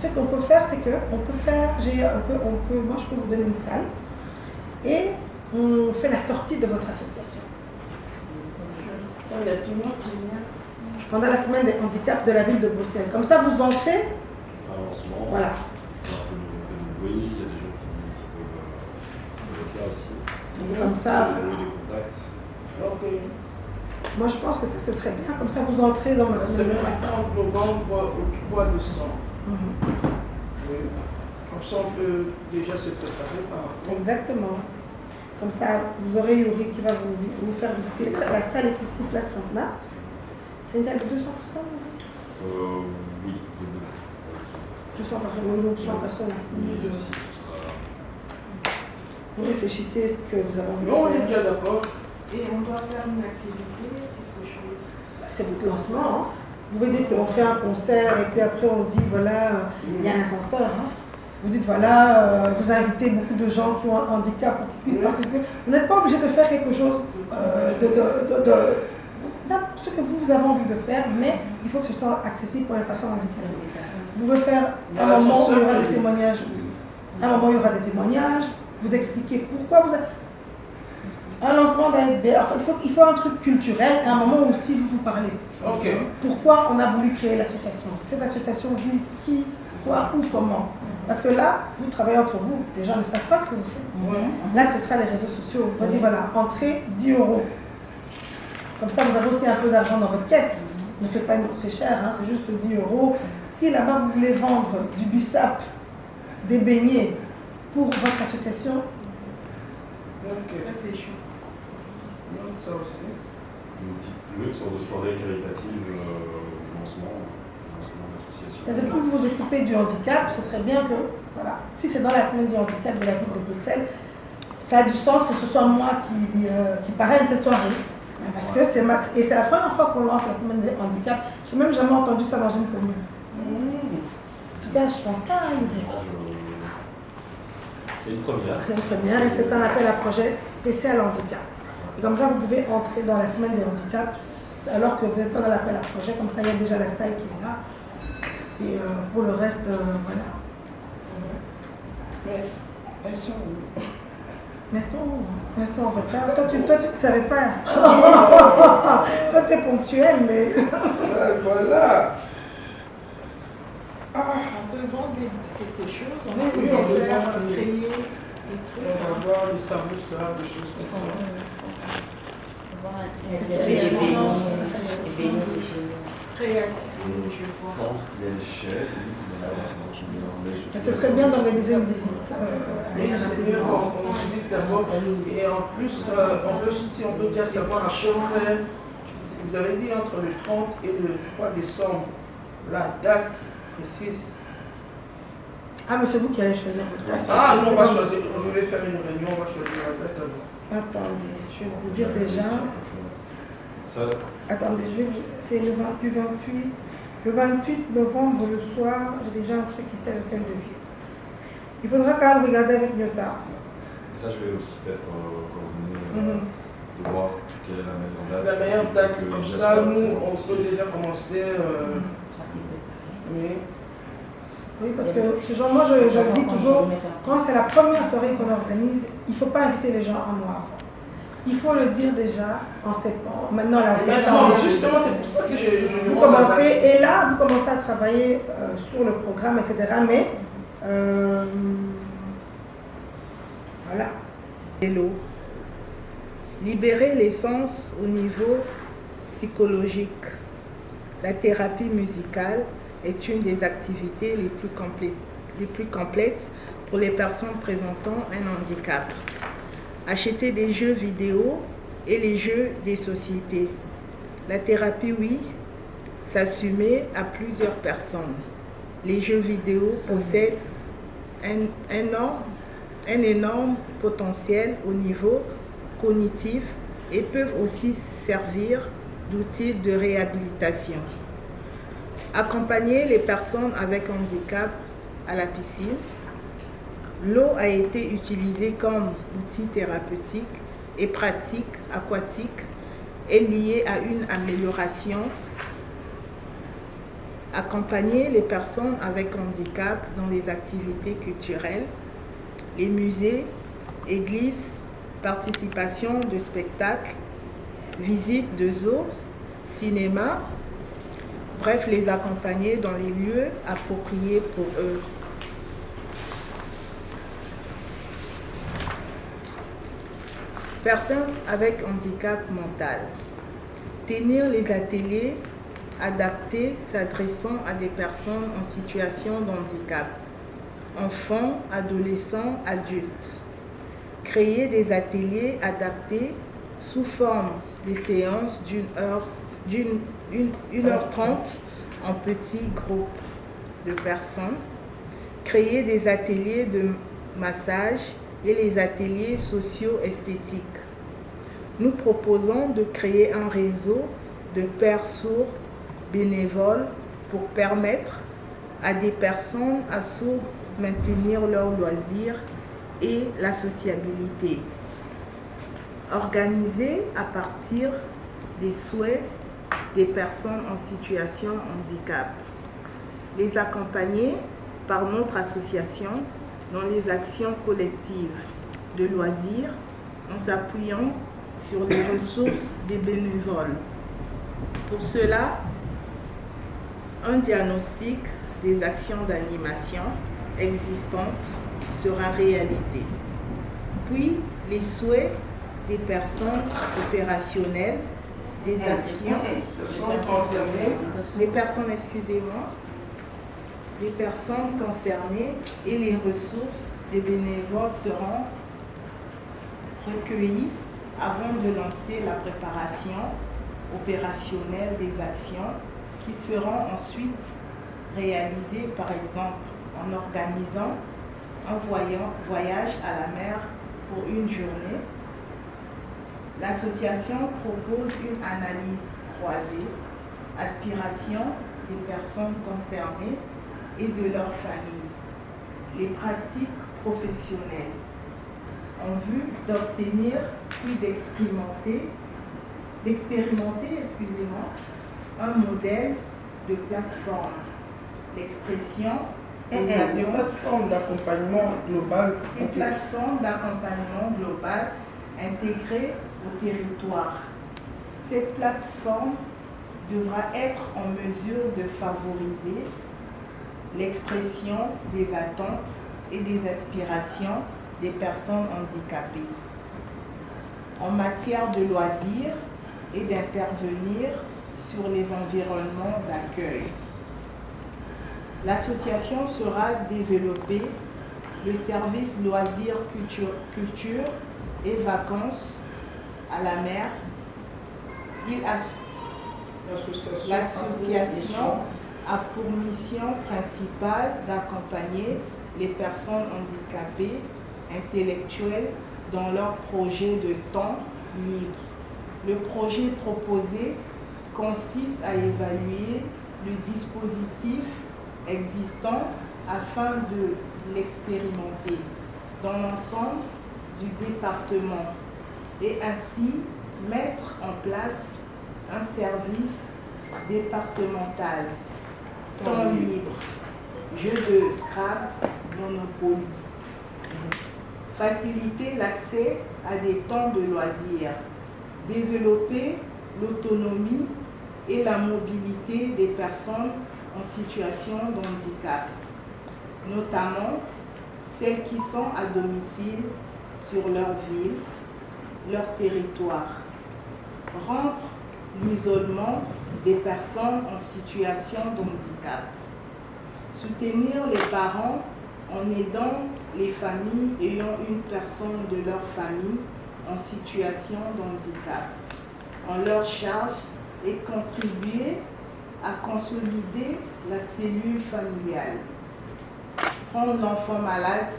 Ce qu'on peut faire, c'est que moi je peux vous donner une salle et on fait la sortie de votre association. Pendant la semaine des handicaps de la ville de Bruxelles. Comme ça, vous entrez. Enfin, en ce moment, voilà. On fait du bruit, il y a des gens qui peuvent être là aussi. Et comme ça, des contacts. Ok. Moi, je pense que ça, ce serait bien. Comme ça, vous entrez dans la semaine de en novembre au 3 décembre. Oui. Comme ça, on peut déjà se préparer par rapport. Exactement. Comme ça, vous aurez Yuri qui va vous faire visiter. La salle est ici, place Fontenas. C'est une salle de 200 personnes? Oui. 200 personnes, oui, donc 100 personnes assises. Vous réfléchissez à ce que vous avez envie de faire. Non, on est déjà d'accord. Et on doit faire une activité, quelque chose. C'est votre lancement. Hein. Vous pouvez dire qu'on fait un concert et puis après on dit voilà, il y a un ascenseur. Hein. Vous dites voilà, vous invitez beaucoup de gens qui ont un handicap pour qu'ils puissent participer. Vous n'êtes pas obligé de faire quelque chose ce que vous avez envie de faire, mais il faut que ce soit accessible pour les personnes handicapées. Vous pouvez faire un moment où il y aura des témoignages. Un moment où il y aura des témoignages. Vous expliquez pourquoi vous avez... Un lancement d'ASB, enfin, il faut un truc culturel, à un moment où aussi vous parlez. Okay. Pourquoi on a voulu créer l'association? Cette association vise qui, quoi, où, comment? Parce que là, vous travaillez entre vous, les gens ne savent pas ce que vous faites. Là, ce sera les réseaux sociaux. Vous dites voilà, entrez 10 €. Comme ça, vous avez aussi un peu d'argent dans votre caisse. Ne faites pas une autre très chère, hein, c'est juste 10 €. Si là-bas, vous voulez vendre du bissap, des beignets pour votre association, c'est chaud. Ça aussi. Une sorte de soirée caritative, lancement d'association. parce que pour vous occuper du handicap, ce serait bien que, voilà, si c'est dans la semaine du handicap de la ville de Bruxelles, ça a du sens que ce soit moi qui parraine cette soirée. Parce que c'est la première fois qu'on lance la semaine des handicaps. Je n'ai même jamais entendu ça dans une commune. En tout cas, je pense pas. C'est une première. C'est une première et c'est un appel à projet spécial handicap. Et comme ça, vous pouvez entrer dans la semaine des handicaps alors que vous n'êtes pas dans l'appel à projet. Comme ça, il y a déjà la salle qui est là. Et pour le reste, voilà. Mais elles sont où? Elles sont en retard. Toi, tu ne savais pas. Toi, tu es ponctuel, mais... Voilà. On peut vendre quelque chose, on Oui, peut on peut faire vendre créer des On trucs. va voir des samoussas, des choses comme ça. Je pense qu'il y a des chefs. Ce serait bien d'organiser une visite. C'est bien qu'on visite d'abord. Et en plus, si on peut déjà savoir à peu près, vous avez dit entre le 30 et le 3 décembre, la date précise. Ah, mais c'est vous qui allez choisir votre date. Ah non, on va choisir. Je vais faire une réunion, on va choisir la date avant. Attendez, je vais vous dire déjà. Attendez, c'est le 28. Le 28 novembre, le soir, j'ai déjà un truc ici à l'hôtel de ville. Il faudra quand même regarder avec Nyota. Ça, je vais aussi peut-être coordonner, de voir quelle est la meilleure date. La meilleure date, comme ça, nous, on peut déjà commencer. Oui, parce que ce genre, moi, je le dis toujours, quand c'est la première soirée qu'on organise, il ne faut pas inviter les gens en noir. Il faut le dire déjà en septembre. Maintenant, là, en septembre. Justement, c'est pour ça que je vous commencez, et là, vous commencez à travailler sur le programme, etc. Mais, voilà. Hello. Libérer l'essence au niveau psychologique. La thérapie musicale est une des activités les plus complètes pour les personnes présentant un handicap. Acheter des jeux vidéo et les jeux des sociétés. La thérapie, oui, s'assumer à plusieurs personnes. Les jeux vidéo possèdent un énorme potentiel au niveau cognitif et peuvent aussi servir d'outils de réhabilitation. Accompagner les personnes avec handicap à la piscine. L'eau a été utilisée comme outil thérapeutique et pratique aquatique et liée à une amélioration Accompagner les personnes avec handicap dans les activités culturelles, les musées, églises, participation de spectacles, visite de zoos, cinéma, bref, les accompagner dans les lieux appropriés pour eux. Personnes avec handicap mental. Tenir les ateliers adaptés s'adressant à des personnes en situation de handicap, enfants, adolescents, adultes. Créer des ateliers adaptés sous forme de séances d'1h30 en petits groupes de personnes. Créer des ateliers de massage et les ateliers socio-esthétiques. Nous proposons de créer un réseau de pairs sourds bénévoles pour permettre à des personnes à sourds maintenir leurs loisirs et la sociabilité. Organiser à partir des souhaits des personnes en situation de handicap. Les accompagner par notre association dans les actions collectives de loisirs en s'appuyant sur les ressources des bénévoles. Pour cela, un diagnostic des actions d'animation existantes sera réalisé. Puis, les souhaits des personnes opérationnelles, des actions, les personnes concernées et les ressources des bénévoles seront recueillies avant de lancer la préparation opérationnelle des actions qui seront ensuite réalisées, par exemple, en organisant un voyage à la mer pour une journée. L'association propose une analyse croisée, aspiration des personnes concernées et de leur famille, les pratiques professionnelles, en vue d'obtenir puis d'expérimenter, un modèle de plateforme, l'expression des attentes, une plateforme d'accompagnement global. Une plateforme d'accompagnement global intégrée au territoire. Cette plateforme devra être en mesure de favoriser l'expression des attentes et des aspirations des personnes handicapées en matière de loisirs et d'intervenir sur les environnements d'accueil. L'association sera développée le service loisirs, culture et vacances à la mer. L'association a pour mission principale d'accompagner les personnes handicapées intellectuelles dans leur projet de temps libre. Le projet proposé consiste à évaluer le dispositif existant afin de l'expérimenter dans l'ensemble du département et ainsi mettre en place un service départemental, temps libre, jeu de Scrabble, Monopoly. Faciliter l'accès à des temps de loisirs, développer l'autonomie et la mobilité des personnes en situation de handicap, notamment celles qui sont à domicile sur leur ville, leur territoire. Rendre l'isolement des personnes en situation de handicap. Soutenir les parents en aidant les familles ayant une personne de leur famille en situation de handicap en leur charge et contribuer à consolider la cellule familiale. Prendre l'enfant malade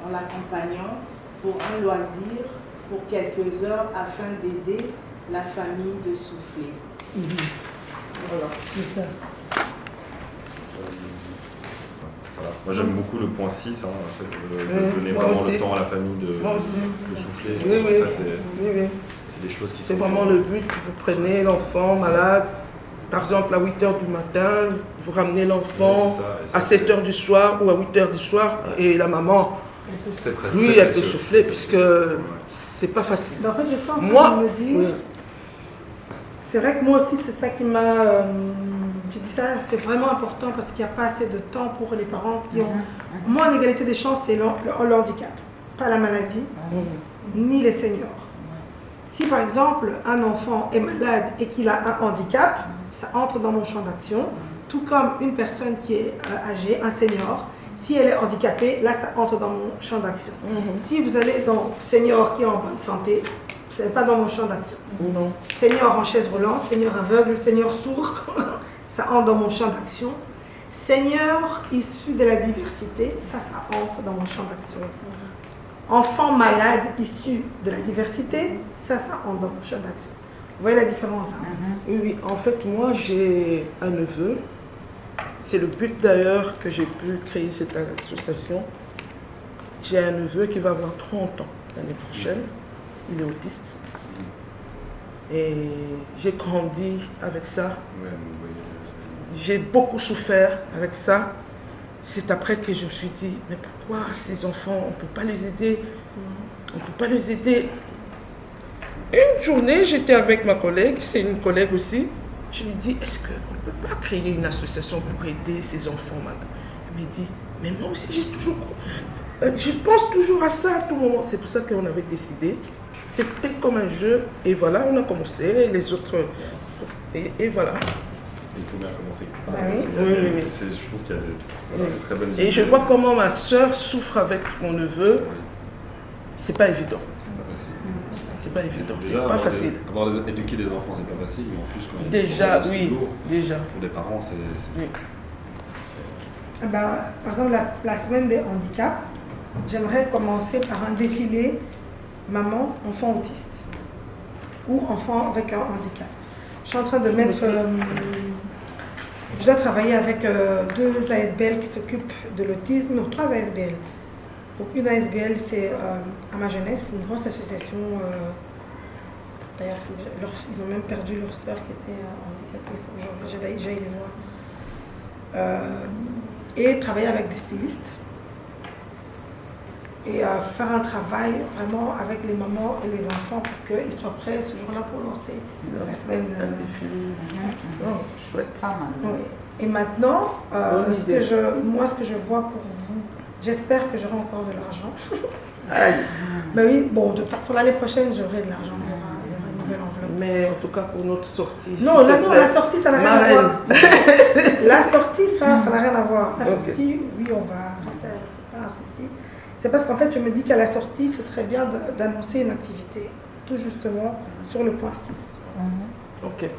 en l'accompagnant pour un loisir pour quelques heures afin d'aider la famille de souffler. Voilà, c'est ça. Voilà. Moi j'aime beaucoup le point 6, hein, en fait, de donner vraiment le temps à la famille de souffler. Oui, Ça, c'est oui. des choses qui sont... C'est vraiment le but que vous prenez l'enfant malade Par exemple, à 8h du matin, vous ramenez l'enfant Ouais, à 7h du soir ou à 8h du soir et la maman, oui, elle peut souffler puisque c'est pas facile. En fait, je suis en train Moi, de me dire, oui. c'est vrai que moi aussi, c'est ça qui m'a... j'ai dit ça, c'est vraiment important parce qu'il n'y a pas assez de temps pour les parents qui ont moins d'égalité des chances, c'est le handicap, pas la maladie, ni les seniors. Si par exemple, un enfant est malade et qu'il a un handicap, ça entre dans mon champ d'action, tout comme une personne qui est âgée, un senior, si elle est handicapée, là, ça entre dans mon champ d'action. Si vous allez dans senior qui est en bonne santé, ce n'est pas dans mon champ d'action. Senior en chaise roulante, senior aveugle, senior sourd, ça entre dans mon champ d'action. Senior issu de la diversité, ça entre dans mon champ d'action. Enfant malade issu de la diversité, ça entre dans mon champ d'action. Vous voyez la différence, hein? Oui, en fait, moi, j'ai un neveu. C'est le but d'ailleurs que j'ai pu créer cette association. J'ai un neveu qui va avoir 30 ans l'année prochaine. Il est autiste. Et j'ai grandi avec ça. J'ai beaucoup souffert avec ça. C'est après que je me suis dit, mais pourquoi ces enfants, on ne peut pas les aider? On ne peut pas les aider. Une journée, j'étais avec ma collègue, c'est une collègue aussi. Je lui dis, est-ce qu'on ne peut pas créer une association pour aider ces enfants malades? Elle me dit, mais moi aussi, je pense toujours à ça à tout moment. C'est pour ça qu'on avait décidé. C'était comme un jeu. Et voilà, on a commencé. Les autres... Et voilà. Il faut bien commencer. Oui. Je trouve qu'il y a des très bonnes idées. Et je vois comment ma soeur souffre avec mon neveu. C'est pas évident. C'est pas évident, c'est pas facile. Éduquer des enfants, c'est pas facile, mais en plus, quand déjà, oui, déjà. Pour des parents, c'est... Oui. Par exemple, la semaine des handicaps, j'aimerais commencer par un défilé maman, enfant autiste ou enfant avec un handicap. Je suis en train de mettre... je dois travailler avec 2 ASBL qui s'occupent de l'autisme, 3 ASBL. Donc une ASBL, c'est à ma jeunesse, une grosse association. D'ailleurs, ils ont même perdu leur sœur qui était handicapée. J'aille les voir. Et travailler avec des stylistes. Et faire un travail vraiment avec les mamans et les enfants pour qu'ils soient prêts ce jour-là pour lancer la semaine. Chouette. Oui. Et maintenant, ce que je vois pour vous, j'espère que j'aurai encore de l'argent. Mais oui, bon, de toute façon, l'année prochaine, j'aurai de l'argent. Il y aura une nouvelle enveloppe. Mais en tout cas, pour notre sortie... Non, la sortie, ça n'a rien à voir. La sortie, ça n'a rien à voir. La sortie, oui, on va... C'est pas un souci. C'est parce qu'en fait, je me dis qu'à la sortie, ce serait bien d'annoncer une activité, tout justement, sur le point 6. Ok.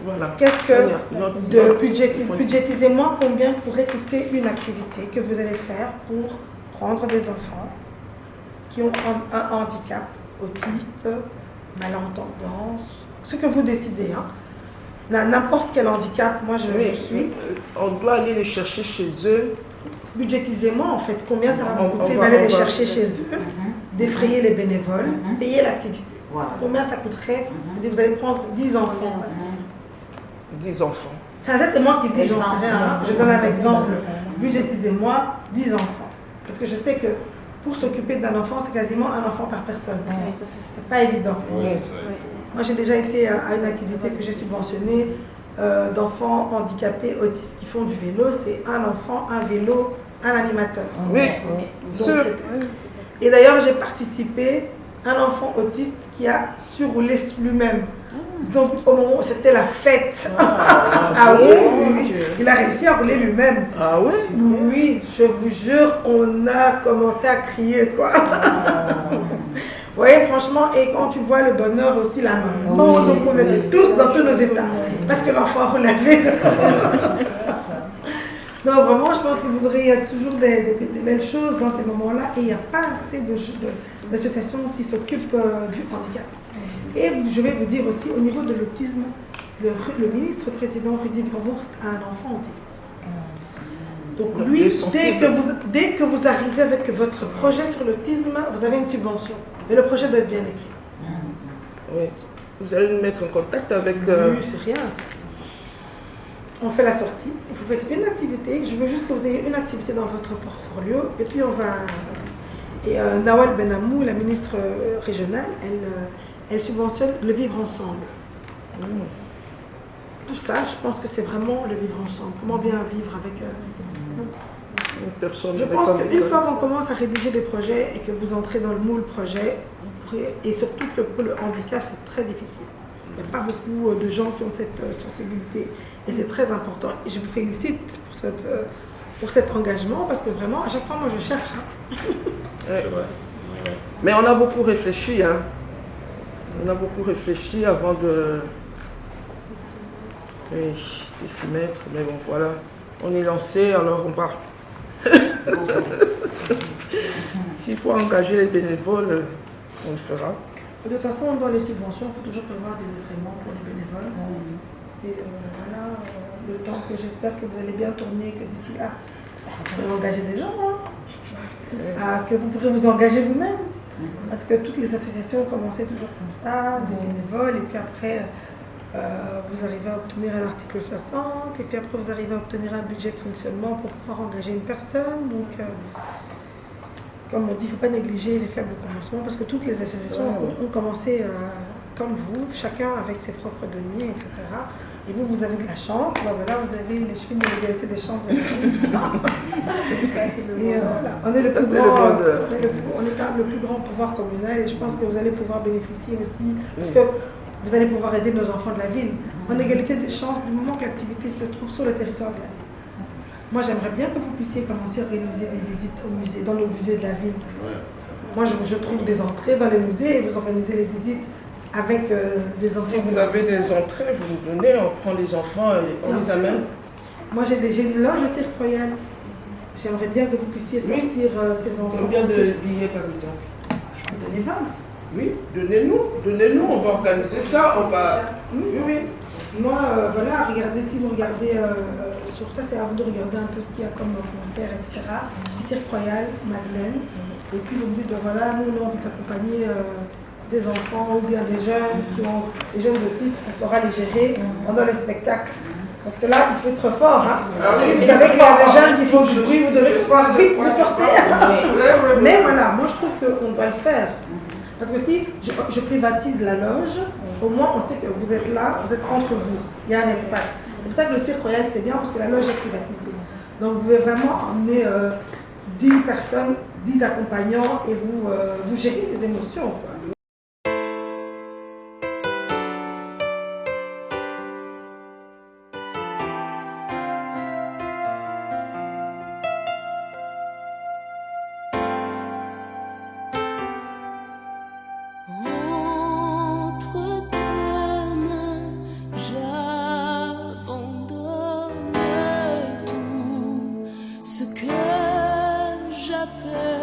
Voilà. Qu'est-ce que budgétisez-moi combien pourrait coûter une activité que vous allez faire pour prendre des enfants qui ont un handicap, autiste, malentendance, ce que vous décidez. N'importe quel handicap, moi je suis. On doit aller les chercher chez eux. Budgétisez-moi en fait combien ça va vous coûter d'aller les chercher chez eux, d'effrayer les bénévoles, payer l'activité. Combien ça coûterait? Vous allez prendre 10 enfants. 10 enfants. Ça c'est moi qui dis, j'en sais rien. Je donne un exemple. Budgétisez-moi 10 enfants. Parce que je sais que pour s'occuper d'un enfant, c'est quasiment un enfant par personne. C'est pas évident. Moi j'ai déjà été à une activité que j'ai subventionnée d'enfants handicapés autistes qui font du vélo. C'est un enfant, un vélo, un animateur. Oui. Donc, et d'ailleurs j'ai participé à un enfant autiste qui a surroulé lui-même. Donc au moment où c'était la fête, oui, il a réussi à rouler lui-même. Ah oui? Oui, je vous jure, on a commencé à crier quoi. Vous voyez, franchement, et quand tu vois le bonheur aussi là, donc on était tous dans tous nos états, parce que l'enfant roulait. Non, vraiment, je pense que vous aurez toujours des belles choses dans ces moments-là, et il n'y a pas assez d'associations qui s'occupent du handicap. Et je vais vous dire aussi, au niveau de l'autisme, le ministre-président Rudy Verhulst a un enfant autiste. Donc lui, dès que vous arrivez avec votre projet sur l'autisme, vous avez une subvention. Mais le projet doit être bien écrit. Oui. Vous allez nous mettre en contact avec... Oui, c'est rien. on fait la sortie, vous faites une activité, je veux juste que vous ayez une activité dans votre portfolio, et puis on va... Et Nawal Benamou, la ministre régionale, elle subventionne le vivre ensemble. Tout ça, je pense que c'est vraiment le vivre ensemble. Comment bien vivre avec... Je pense qu'une fois qu'on commence à rédiger des projets et que vous entrez dans le moule projet, vous pourrez, et surtout que pour le handicap, c'est très difficile. Il n'y a pas beaucoup de gens qui ont cette sensibilité et c'est très important. Et je vous félicite pour cet engagement parce que vraiment, à chaque fois, moi, je cherche. C'est vrai. Mais on a beaucoup réfléchi. Hein. On a beaucoup réfléchi avant de s'y mettre. Mais bon, voilà. On est lancé, alors on va. S'il faut engager les bénévoles, on le fera. De toute façon, dans les subventions, il faut toujours prévoir des agréments pour les bénévoles. Et voilà, le temps que j'espère que vous allez bien tourner, que d'ici là, vous pourrez engager des gens, que vous pourrez vous engager vous-même. Parce que toutes les associations ont commencé toujours comme ça, des bénévoles, et puis après, vous arrivez à obtenir un article 60, et puis après, vous arrivez à obtenir un budget de fonctionnement pour pouvoir engager une personne. Donc, comme on dit, il ne faut pas négliger les faibles commencements parce que toutes les associations ont commencé comme vous, chacun avec ses propres deniers, etc. Et vous, vous avez de la chance. Bon, voilà, vous avez les chevilles de l'égalité des chances. Et voilà, on est le plus grand, on est quand même le plus grand pouvoir communal et je pense que vous allez pouvoir bénéficier aussi parce que vous allez pouvoir aider nos enfants de la ville. En égalité des chances, du moment que l'activité se trouve sur le territoire de la ville. Moi, j'aimerais bien que vous puissiez commencer à organiser des visites au musée, dans le musée de la ville. Moi, je trouve des entrées dans les musées et vous organisez les visites avec des enfants. Si vous avez des entrées, vous nous donnez, on prend les enfants et on les amène. Moi, j'ai une loge au Cirque Royal. J'aimerais bien que vous puissiez sortir ces enfants. Combien de billets par exemple? Je peux donner 20. Oui, donnez-nous, on va organiser ça, on va... Oui. Moi, voilà, regardez, si vous regardez sur ça, c'est à vous de regarder un peu ce qu'il y a comme concert, etc. Cirque Royal, Madeleine. Et puis vous me dites, voilà, nous, on a envie d'accompagner des enfants ou bien des jeunes qui ont des jeunes autistes, on saura les gérer pendant le spectacle. Parce que là, il faut être fort. Hein. Si vous savez qu'il y a des jeunes qui font du bruit, vous devez pouvoir vite vous sortir. Mais voilà, moi je trouve qu'on doit le faire. Parce que si je privatise la loge, au moins on sait que vous êtes là, vous êtes entre vous, il y a un espace. C'est pour ça que le Cirque Royal c'est bien parce que la loge est privatisée. Donc vous pouvez vraiment emmener 10 personnes, 10 accompagnants et vous gérez les émotions. Quoi. Ce que j'appelle